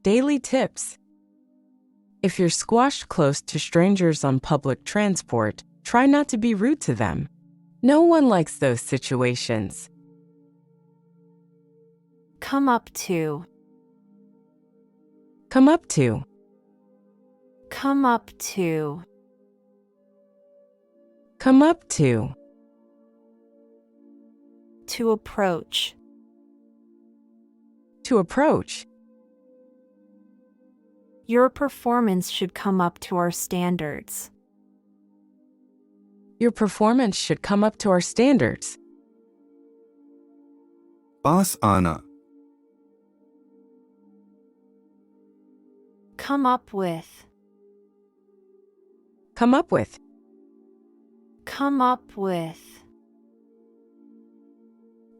Daily tips. If you're squashed close to strangers on public transport, try not to be rude to them. No one likes those situations. Come up to. Come up to. Come up to. Come up to. To approach. To approach. Your performance should come up to our standards. Your performance should come up to our standards. पास आना. Come up with. Come up with. Come up with.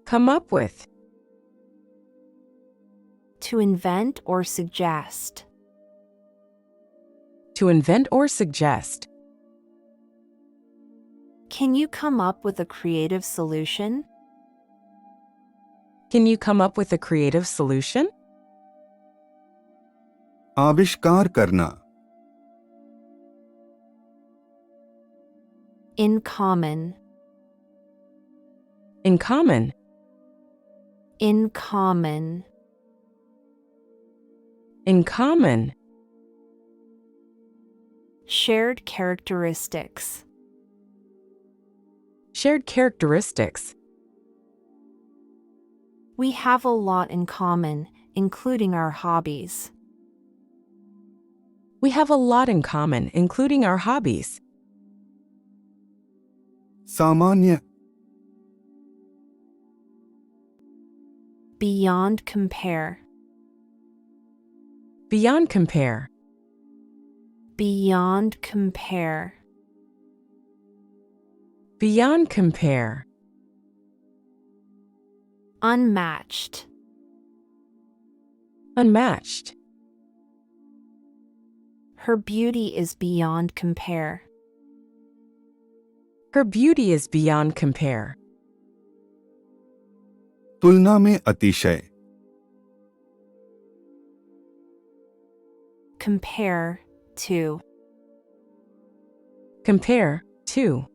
Come up with. To invent or suggest. To invent or suggest. Can you come up with a creative solution? Can you come up with a creative solution? आविष्कार करना. In common. In common. In common. In common. Shared characteristics. Shared characteristics. We have a lot in common, including our hobbies. We have a lot in common, including our hobbies. सामान्य. Beyond compare. Beyond compare. Beyond compare. Beyond compare. Unmatched. Unmatched. Her beauty is beyond compare. Her beauty is beyond compare. तुलना में अतिशय. Compare to. Compare to.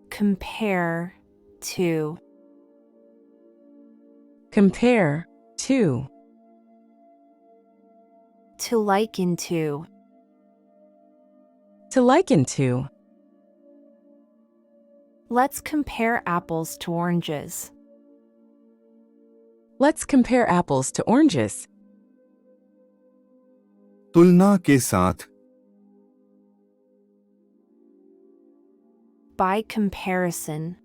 Compare to. Compare to. To liken to. To liken to. Let's compare apples to oranges. Let's compare apples to oranges. तुलना के साथ. By comparison.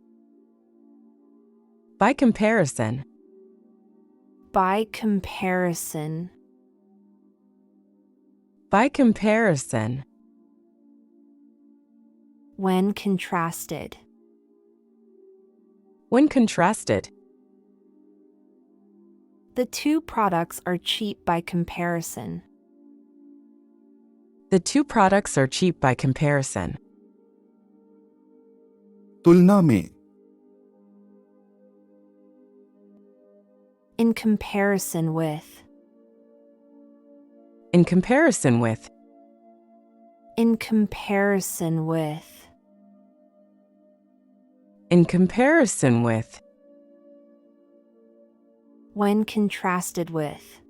By comparison. By comparison. By comparison. When contrasted. When contrasted. The two products are cheap by comparison. The two products are cheap by comparison. तुलना में. In comparison with. In comparison with. In comparison with. In comparison with. When contrasted with.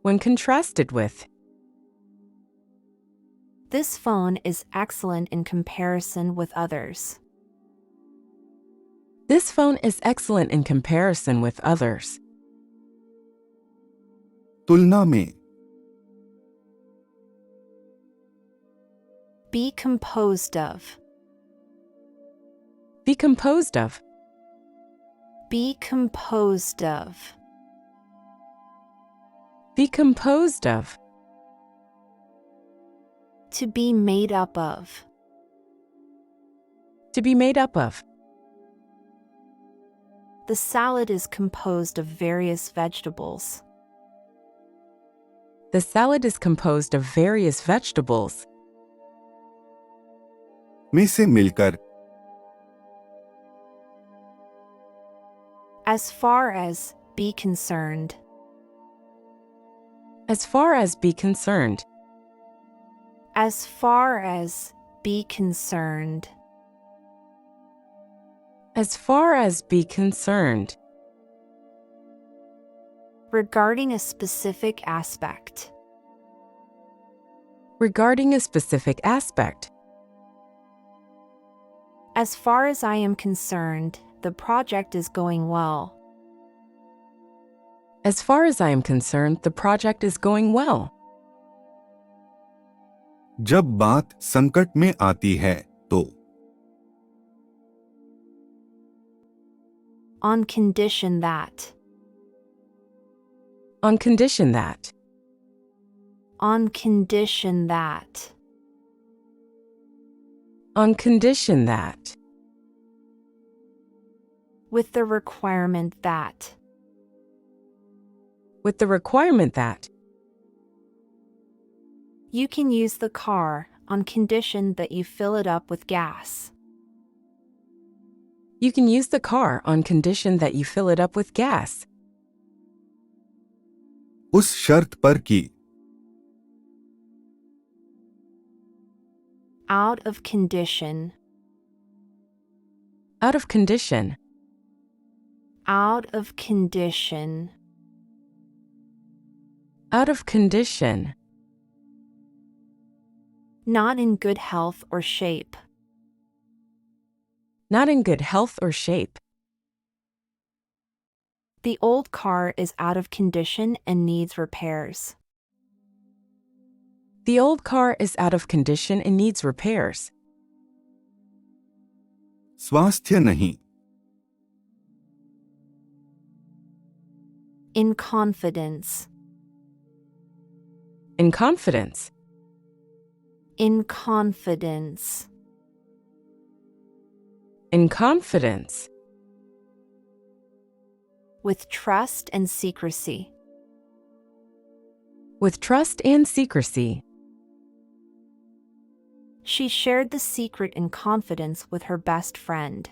When contrasted with. This phone is excellent in comparison with others. This phone is excellent in comparison with others. तुलना में. Be composed of. Be composed of. Be composed of. Be composed of. To be made up of. To be made up of. The salad is composed of various vegetables. The salad is composed of various vegetables. में से मिलकर. As far as, be concerned. As far as be concerned. As far as be concerned. As far as be concerned. Regarding a specific aspect. Regarding a specific aspect. As far as I am concerned, the project is going well. As far as I am concerned, the project is going well. जब बात संकट में आती है तो On condition that. On condition that. On condition that. On condition that. With the requirement that. With the requirement that. You can use the car on condition that you fill it up with gas. You can use the car on condition that you fill it up with gas. उस शर्त पर कि Out of condition. Out of condition. Out of condition. Out of condition. Not in good health or shape. Not in good health or shape. The old car is out of condition and needs repairs. The old car is out of condition and needs repairs. स्वास्थ्य नहीं In confidence. In confidence. In confidence. In confidence. With trust and secrecy. With trust and secrecy. She shared the secret in confidence with her best friend.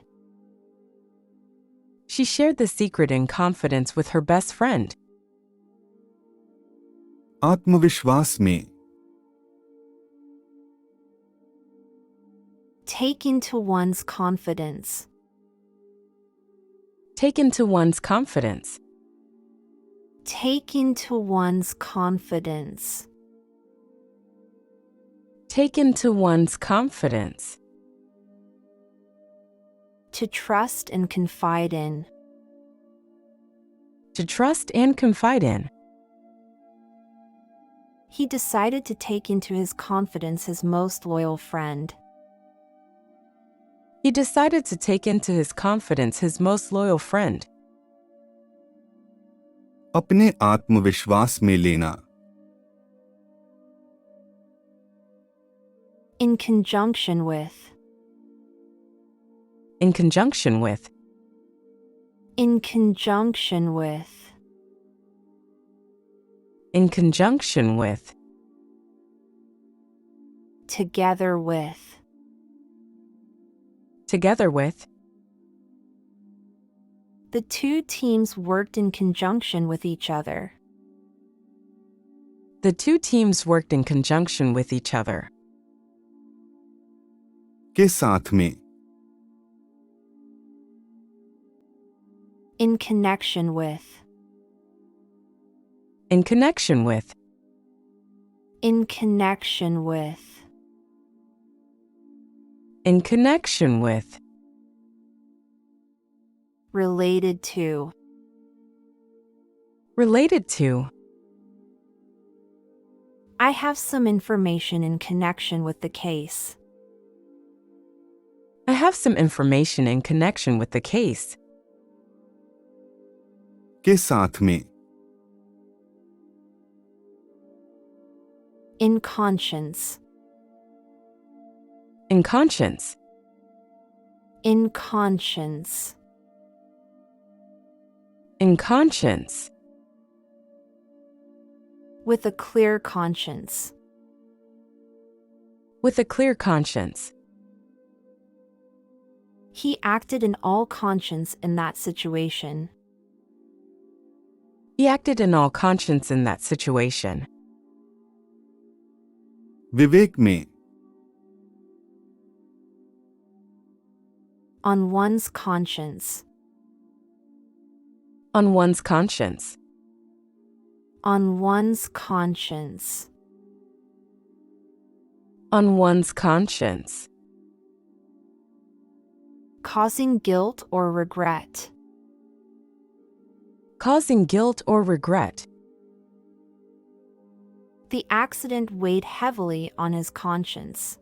She shared the secret in confidence with her best friend. आत्मविश्वास में Take into one's confidence. Take into one's confidence. Take into one's confidence. Take into one's confidence. To trust and confide in. To trust and confide in. He decided to take into his confidence his most loyal friend. He decided to take into his confidence his most loyal friend. अपने आत्मविश्वास में लेना In conjunction with. In conjunction with. In conjunction with. In conjunction with. Together with. Together with. The two teams worked in conjunction with each other. The two teams worked in conjunction with each other. के साथ में In connection with. In connection with. In connection with. In connection with. Related to. Related to. I have some information in connection with the case. I have some information in connection with the case. के साथ में In conscience. In conscience. In conscience. In conscience. With a clear conscience. With a clear conscience. He acted in all conscience in that situation. He acted in all conscience in that situation. विवेक में, On one's conscience. On one's conscience. On one's conscience. On one's conscience. Causing guilt or regret. Causing guilt or regret. The accident weighed heavily on his conscience.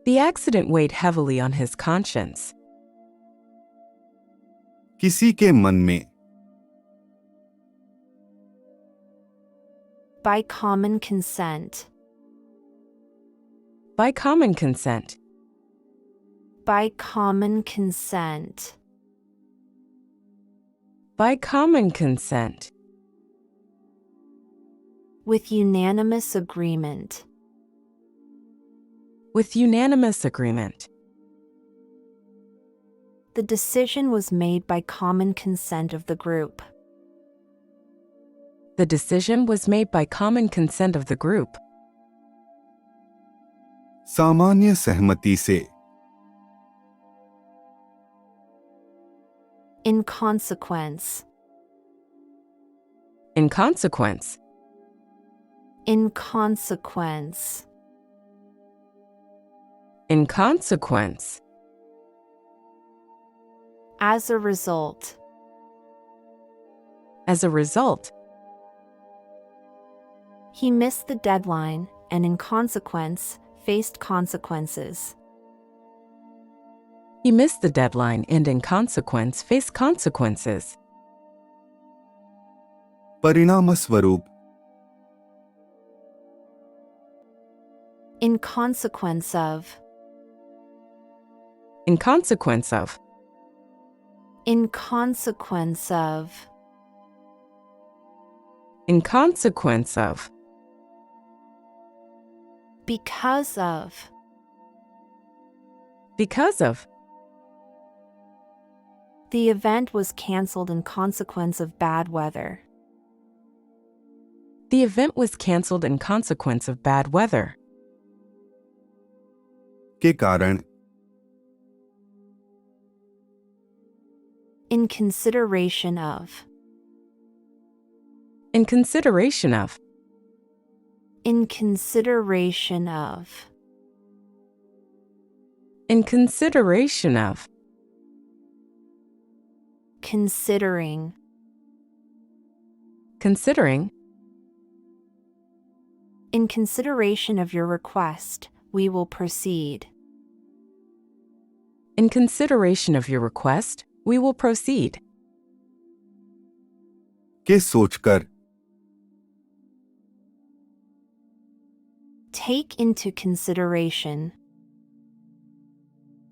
The accident weighed heavily on his conscience. किसी के मन में, By common consent. By common consent. By common consent. By common consent. With unanimous agreement. With unanimous agreement. The decision was made by common consent of the group. The decision was made by common consent of the group. सामान्य सहमति से, In consequence. In consequence. In consequence. In consequence. As a result. As a result. He missed the deadline and in consequence faced consequences. He missed the deadline and in consequence faced consequences. परिणामस्वरूप, In consequence of. In consequence of. In consequence of. In consequence of. Because of. Because of. The event was cancelled in consequence of bad weather. The event was cancelled in consequence of bad weather. के कारण, In consideration of. In consideration of. In consideration of. In consideration of. Considering. Considering. In consideration of your request, we will proceed. In consideration of your request, we will proceed. के सोचकर, Take into consideration.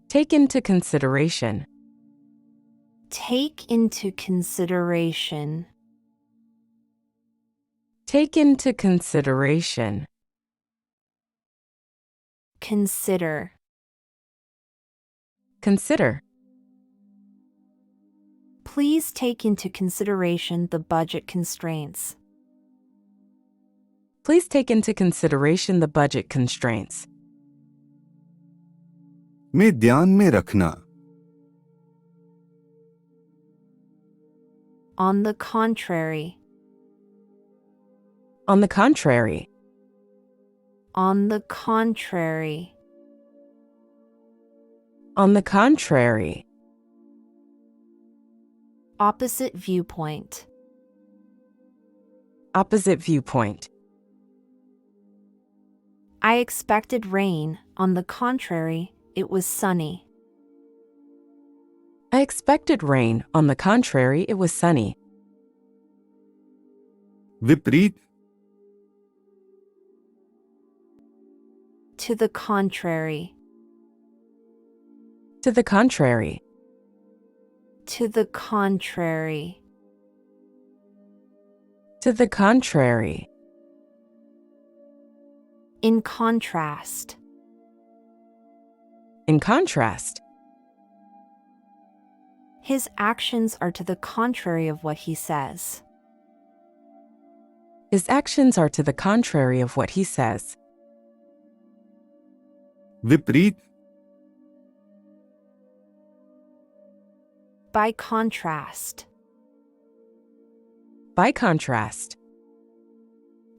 Take into consideration. Take into consideration. Take into consideration. Consider. Consider. Please take into consideration the budget constraints. Please take into consideration the budget constraints. में ध्यान में रखना, On the contrary. On the contrary. On the contrary. On the contrary. Opposite viewpoint. Opposite viewpoint. I expected rain. On the contrary, it was sunny. I expected rain. On the contrary, it was sunny. विपरीत, To the contrary. To the contrary. To the contrary. To the contrary. In contrast. In contrast. His actions are to the contrary of what he says. His actions are to the contrary of what he says. विपरीत, By contrast. By contrast.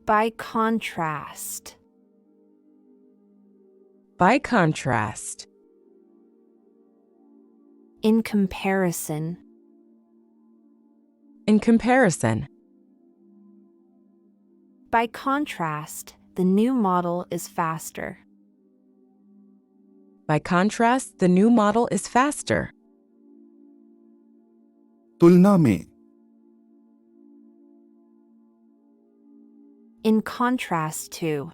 By contrast. By contrast. In comparison. In comparison. By contrast, the new model is faster. By contrast, the new model is faster. तुलना में, In contrast to.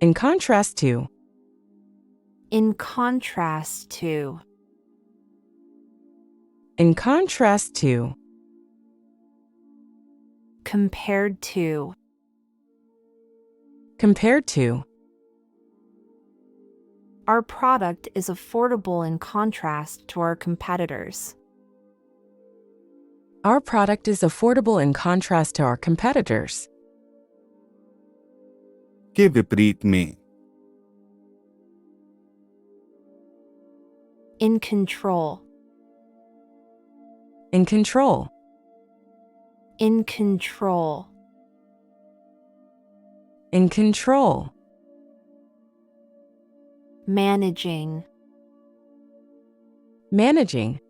In contrast to. In contrast to. In contrast to. Compared to. Compared to. Our product is affordable in contrast to our competitors. Our product is affordable in contrast to our competitors. के विपरीत में, In control. In control. In control. In control. Managing. Managing.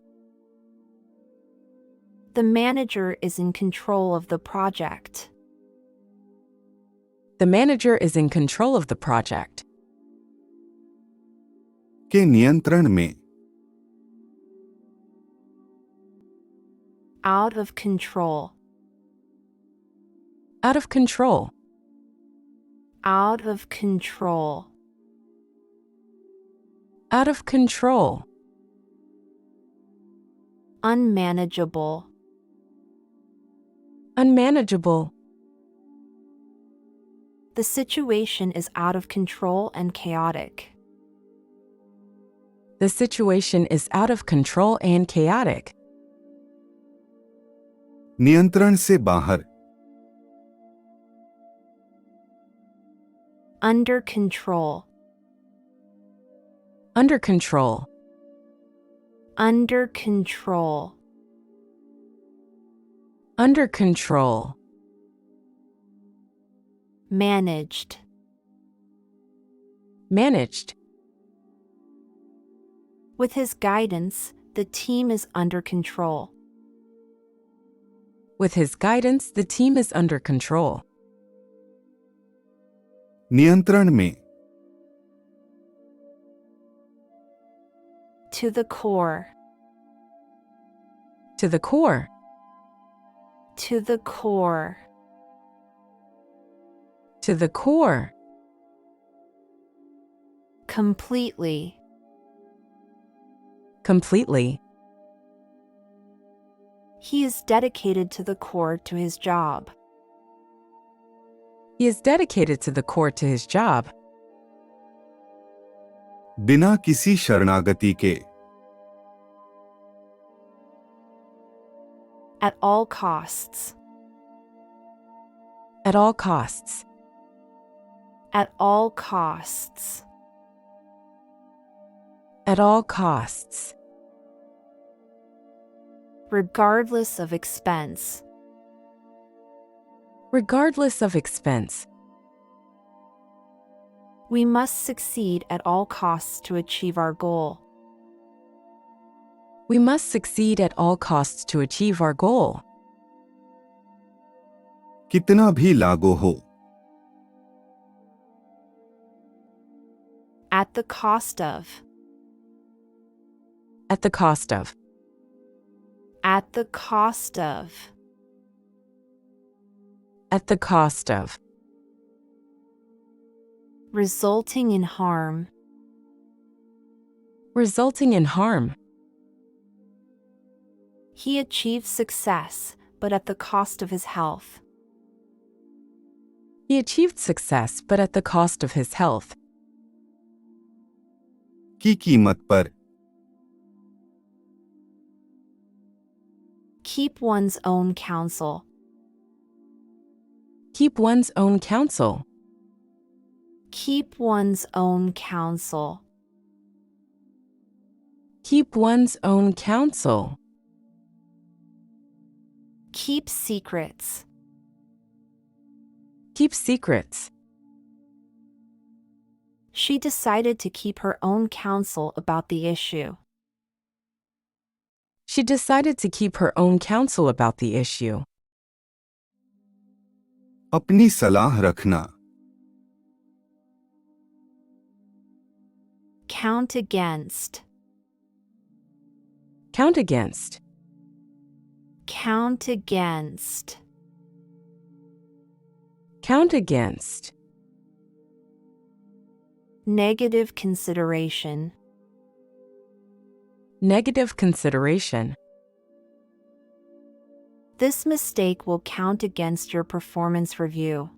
The manager is in control of the project. The manager is in control of the project. के नियंत्रण में, Out of control. Out of control. Out of control. Out of control. Unmanageable. Unmanageable. The situation is out of control and chaotic. The situation is out of control and chaotic. नियंत्रण से बाहर, Under control. Under control. Under control. Under control. Managed. Managed. With his guidance, the team is under control. With his guidance, the team is under control. नियंत्रण में, To the core. To the core. To the core. To the core. Completely. Completely. He is dedicated to the core to his job. He is dedicated to the core to his job. बिना किसी शरणागति के, At all costs. At all costs. At all costs. At all costs. Regardless of expense. Regardless of expense. We must succeed at all costs to achieve our goal. We must succeed at all costs to achieve our goal. कितना भी लागू हो, At the cost of. At the cost of. At the cost of. At the cost of. Resulting in harm. Resulting in harm. He achieved success, but at the cost of his health. He achieved success, but at the cost of his health. की कीमत पर, Keep one's own counsel. Keep one's own counsel. Keep one's own counsel. Keep one's own counsel. Keep secrets. Keep secrets. She decided to keep her own counsel about the issue. She decided to keep her own counsel about the issue. अपनी सलाह रखना. Count against. Count against. Count against. Count against. Negative consideration. Negative consideration. This mistake will count against your performance review.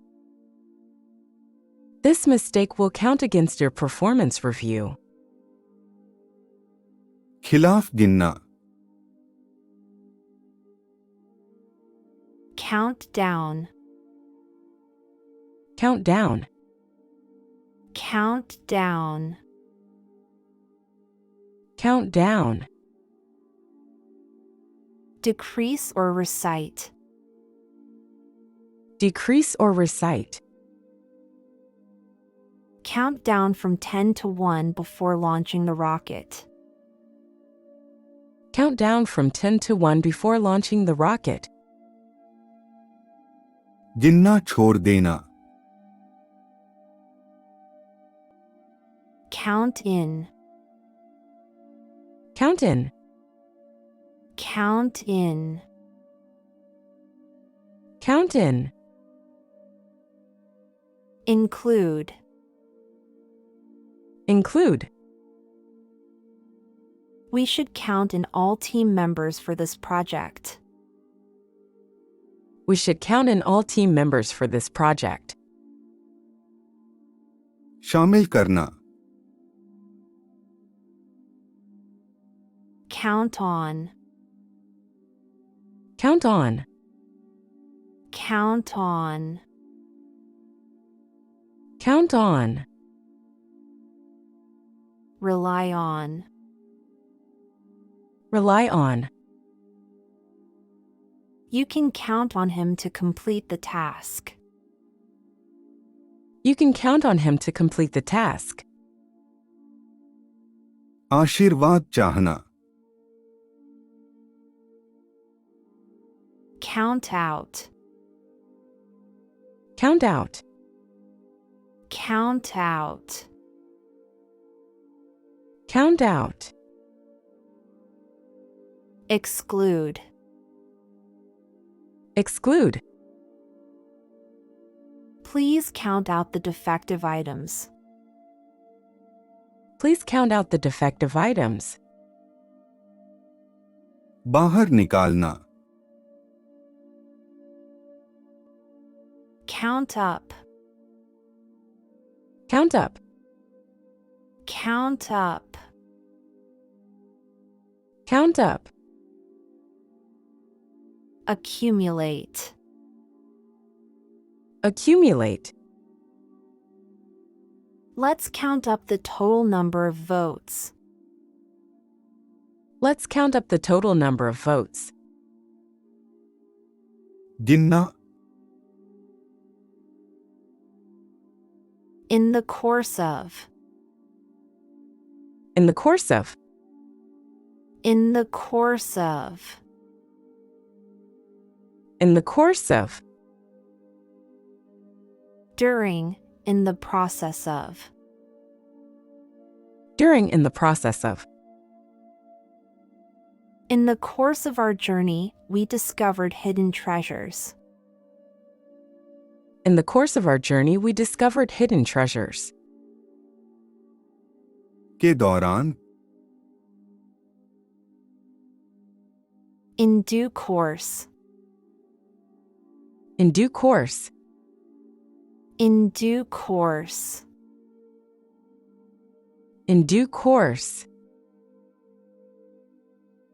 This mistake will count against your performance review. खिलाफ गिनना. Count down. Count down. Count down. Count down. Decrease or recite. Decrease or recite. Count down from 10 to 1 before launching the rocket. Count down from 10 to 1 before launching the rocket. गिनना छोड़ देना. Count in. Count in. Count in. Count in. Include. Include. We should count in all team members for this project. We should count in all team members for this project. शामिल करना. Count on. Count on. Count on. Count on. Rely on. Rely on. You can count on him to complete the task. You can count on him to complete the task. आशीर्वाद चाहना. Count out. Count out. Count out. Count out. Exclude. Exclude. Please count out the defective items. Please count out the defective items. बाहर निकालना. Count up. Count up. Count up. Count up. Accumulate. Accumulate. Let's count up the total number of votes. Let's count up the total number of votes. गिनना. In the course of. In the course of. In the course of. In the course of. During. In the process of. During. In the process of. In the course of our journey, we discovered hidden treasures. In the course of our journey, we discovered hidden treasures. के दौरान. In due course. In due course. In due course. In due course.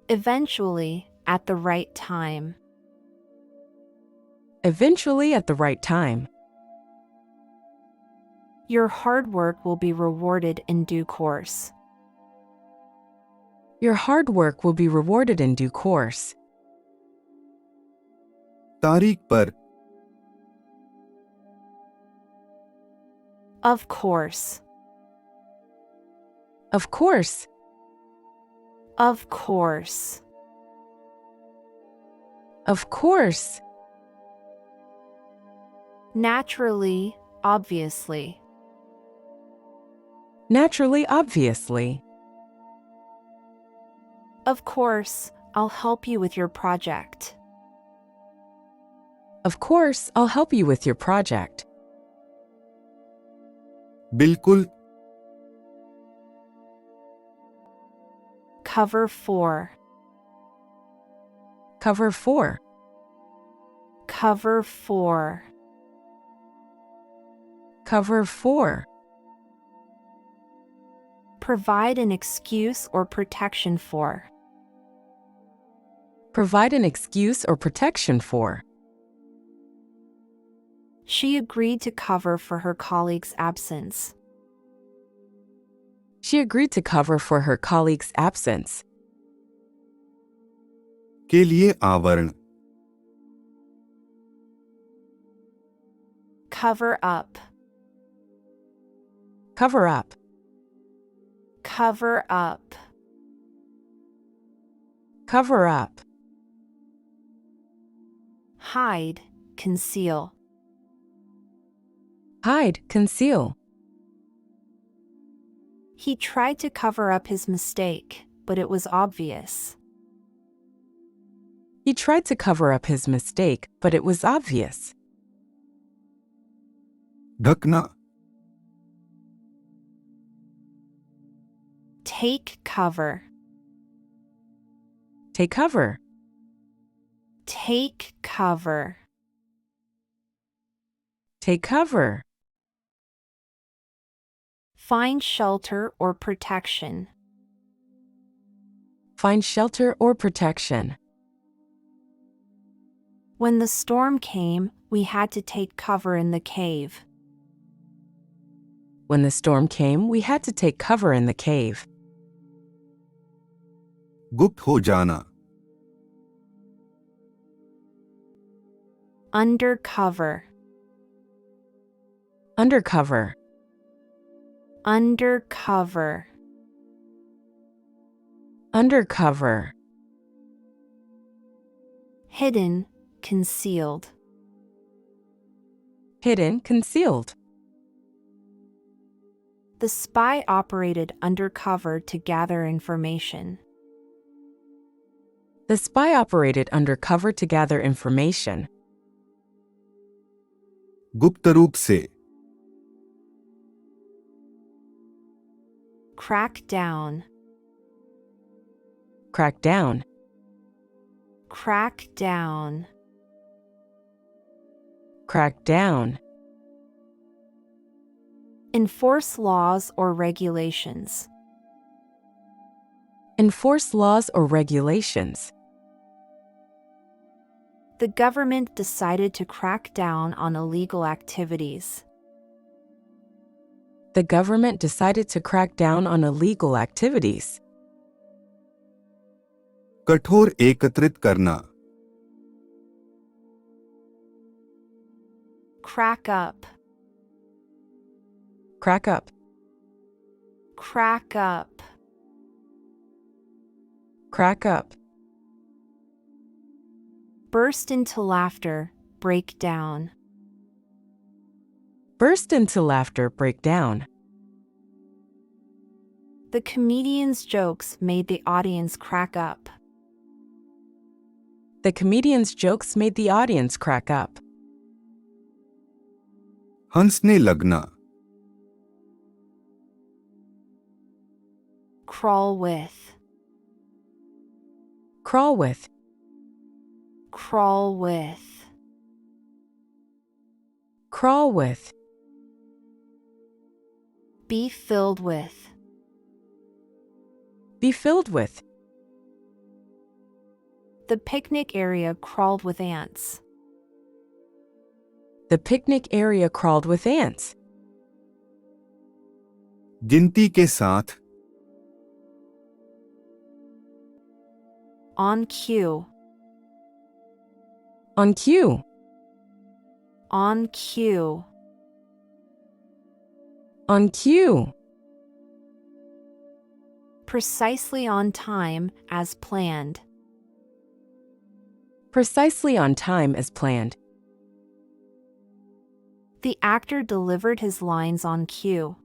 Eventually, at the right time. eventually at the right time. Your hard work will be rewarded in due course. Your hard work will be rewarded in due course. तारीख पर, Of course. Of course. Of course. Of course. Naturally, obviously. Naturally, obviously. Of course, I'll help you with your project. Of course, I'll help you with your project. बिल्कुल, Cover for. Cover for. Cover for. Cover for. Provide an excuse or protection for. Provide an excuse or protection for. She agreed to cover for her colleague's absence. She agreed to cover for her colleague's absence. के लिए आवरण, Cover up. Cover up. Cover up. Cover up. Hide, conceal. Hide, conceal. He tried to cover up his mistake, but it was obvious. He tried to cover up his mistake, but it was obvious. ढकना, Take cover. Take cover. Take cover. Take cover. Find shelter or protection. Find shelter or protection. When the storm came, we had to take cover in the cave. When the storm came, we had to take cover in the cave. गुप्त हो जाना, Undercover. Undercover. Undercover. Undercover. Hidden, concealed. Hidden, concealed. The spy operated undercover to gather information. The spy operated undercover to gather information. गुप्त रूप से, Crack down. Crack down. Crack down. Crack down. Enforce laws or regulations. Enforce laws or regulations. The government decided to crack down on illegal activities. The government decided to crack down on illegal activities. कठोर एकत्रित करना, Crack up. Crack up. Crack up. Crack up. Burst into laughter, break down. Burst into laughter, break down. The comedian's jokes made the audience crack up. The comedian's jokes made the audience crack up. हंसने लगना, Crawl with. Crawl with. Crawl with. Crawl with. Be filled with. Be filled with. The picnic area crawled with ants. The picnic area crawled with ants. गिनती के साथ. On cue. On cue. On cue. On cue. Precisely on time, as planned. Precisely on time as planned. The actor delivered his lines on cue.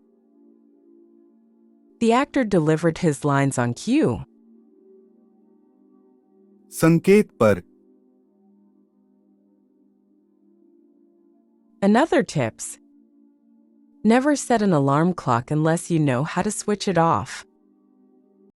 The actor delivered his lines on cue. संकेत पर. Another tips. Never set an alarm clock unless you know how to switch it off.